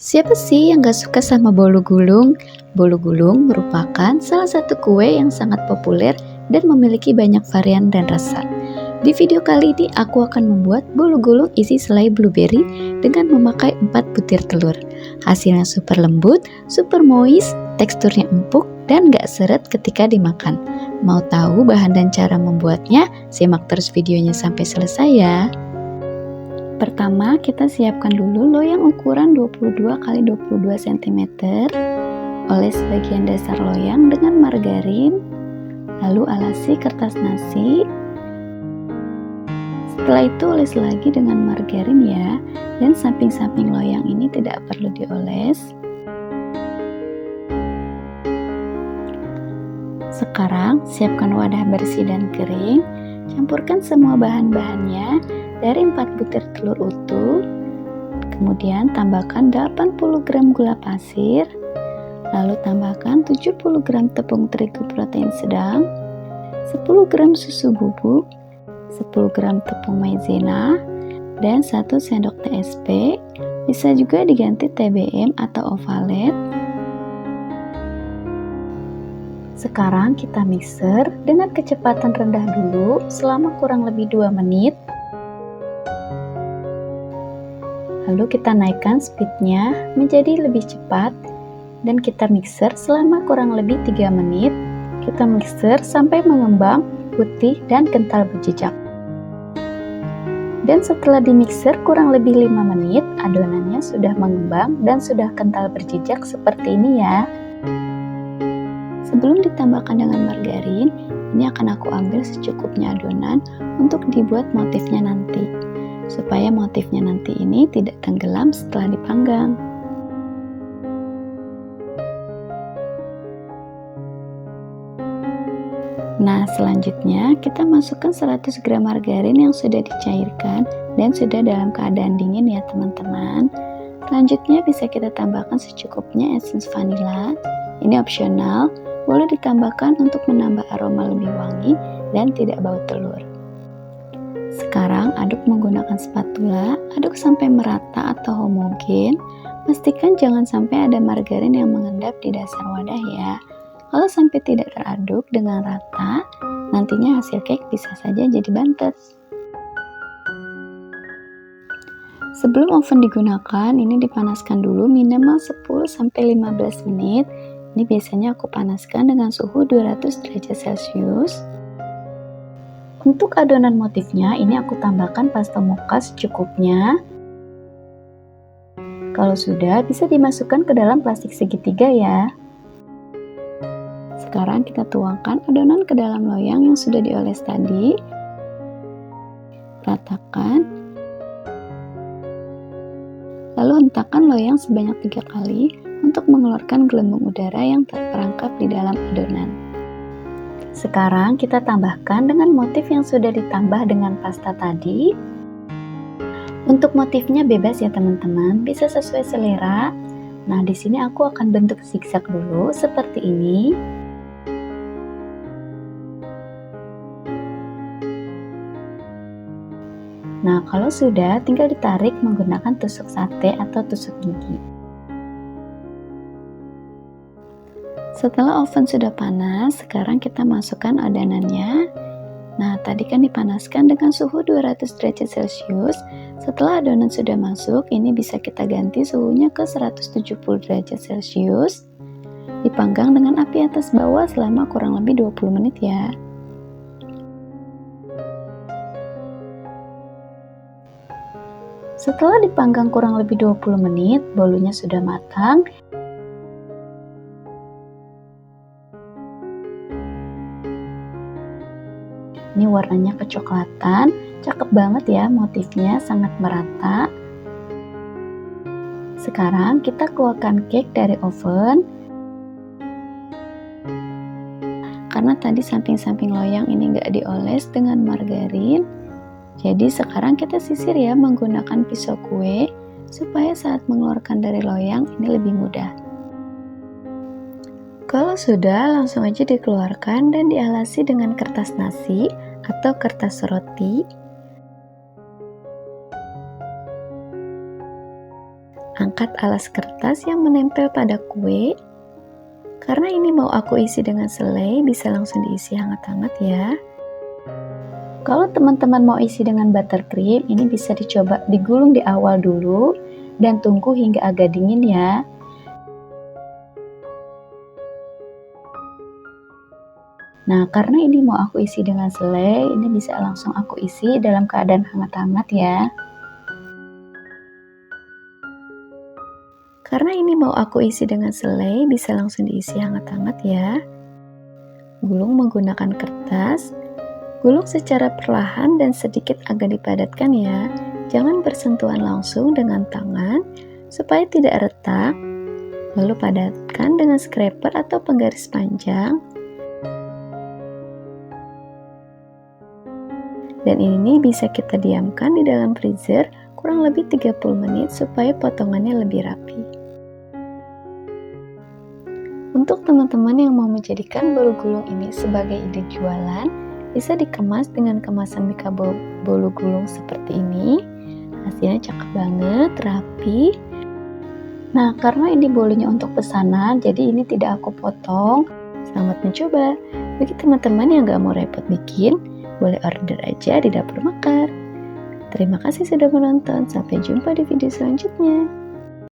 Siapa sih yang gak suka sama bolu gulung? Bolu gulung merupakan salah satu kue yang sangat populer dan memiliki banyak varian dan rasa. Di video kali ini aku akan membuat bolu gulung isi selai blueberry dengan memakai 4 butir telur. Hasilnya super lembut, super moist, teksturnya empuk, dan gak seret ketika dimakan. Mau tahu bahan dan cara membuatnya? Simak terus videonya sampai selesai ya. Pertama, kita siapkan dulu loyang ukuran 22 x 22 cm. Oles bagian dasar loyang dengan margarin, lalu alasi kertas nasi. Setelah itu oles lagi dengan margarin ya, dan samping-samping loyang ini tidak perlu dioles. Sekarang siapkan wadah bersih dan kering. Campurkan semua bahan-bahannya dari 4 butir telur utuh. Kemudian tambahkan 80 gram gula pasir. Lalu tambahkan 70 gram tepung terigu protein sedang, 10 gram susu bubuk, 10 gram tepung maizena, dan 1 sendok TSP. Bisa juga diganti TBM atau ovalet. Sekarang kita mixer dengan kecepatan rendah dulu selama kurang lebih 2 menit. Lalu kita naikkan speednya menjadi lebih cepat dan kita mixer selama kurang lebih 3 menit. Kita mixer sampai mengembang, putih, dan kental berjejak. Dan setelah dimixer kurang lebih 5 menit, adonannya sudah mengembang dan sudah kental berjejak seperti ini ya. Sebelum ditambahkan dengan margarin, ini akan aku ambil secukupnya adonan untuk dibuat motifnya nanti, supaya motifnya nanti ini tidak tenggelam setelah dipanggang. Nah, selanjutnya kita masukkan 100 gram margarin yang sudah dicairkan dan sudah dalam keadaan dingin ya teman-teman. Selanjutnya bisa kita tambahkan secukupnya essence vanilla. Ini opsional, boleh ditambahkan untuk menambah aroma lebih wangi dan tidak bau telur. Sekarang aduk menggunakan spatula, aduk sampai merata atau homogen. Pastikan jangan sampai ada margarin yang mengendap di dasar wadah ya. Kalau sampai tidak teraduk dengan rata, nantinya hasil cake bisa saja jadi bantet. Sebelum oven digunakan, ini dipanaskan dulu minimal 10-15 menit. Ini biasanya aku panaskan dengan suhu 200 derajat Celcius. Untuk adonan motifnya, ini aku tambahkan pasta mocha secukupnya. Kalau sudah, bisa dimasukkan ke dalam plastik segitiga ya. Sekarang kita tuangkan adonan ke dalam loyang yang sudah dioles tadi. Ratakan. Lalu hentakan loyang sebanyak 3 kali untuk mengeluarkan gelembung udara yang terperangkap di dalam adonan. Sekarang kita tambahkan dengan motif yang sudah ditambah dengan pasta tadi. Untuk motifnya bebas ya teman-teman, bisa sesuai selera. Nah, di sini aku akan bentuk zigzag dulu seperti ini. Nah, kalau sudah, tinggal ditarik menggunakan tusuk sate atau tusuk gigi. Setelah oven sudah panas, sekarang kita masukkan adonannya. Nah, tadi kan dipanaskan dengan suhu 200 derajat Celcius. Setelah adonan sudah masuk, ini bisa kita ganti suhunya ke 170 derajat Celcius. Dipanggang dengan api atas bawah selama kurang lebih 20 menit ya. Setelah dipanggang kurang lebih 20 menit, bolunya sudah matang. Ini warnanya kecoklatan, cakep banget ya motifnya, sangat merata. Sekarang kita keluarkan cake dari oven. Karena tadi samping-samping loyang ini nggak dioles dengan margarin, jadi sekarang kita sisir ya menggunakan pisau kue, supaya saat mengeluarkan dari loyang ini lebih mudah. Kalau sudah, langsung aja dikeluarkan dan dialasi dengan kertas nasi atau kertas roti. angkat alas kertas yang menempel pada kue. Karena ini mau aku isi dengan selai, bisa langsung diisi hangat-hangat ya. Kalau teman-teman mau isi dengan buttercream, ini bisa dicoba digulung di awal dulu dan tunggu hingga agak dingin ya. Nah, karena ini mau aku isi dengan selai, ini bisa langsung aku isi dalam keadaan hangat-hangat ya. Karena ini mau aku isi dengan selai, bisa langsung diisi hangat-hangat ya. Gulung menggunakan kertas. Gulung secara perlahan dan sedikit agak dipadatkan ya. Jangan bersentuhan langsung dengan tangan supaya tidak retak. Lalu padatkan dengan scraper atau penggaris panjang. Dan ini bisa kita diamkan di dalam freezer kurang lebih 30 menit supaya potongannya lebih rapi. Untuk teman-teman yang mau menjadikan bolu gulung ini sebagai ide jualan, bisa dikemas dengan kemasan mika bolu gulung seperti ini. Hasilnya cakep banget, rapi. Nah, karena ini bolunya untuk pesanan, jadi ini tidak aku potong. Selamat mencoba. Bagi teman-teman yang gak mau repot bikin, boleh order aja di Dapur Mekar. Terima kasih sudah menonton. Sampai jumpa di video selanjutnya.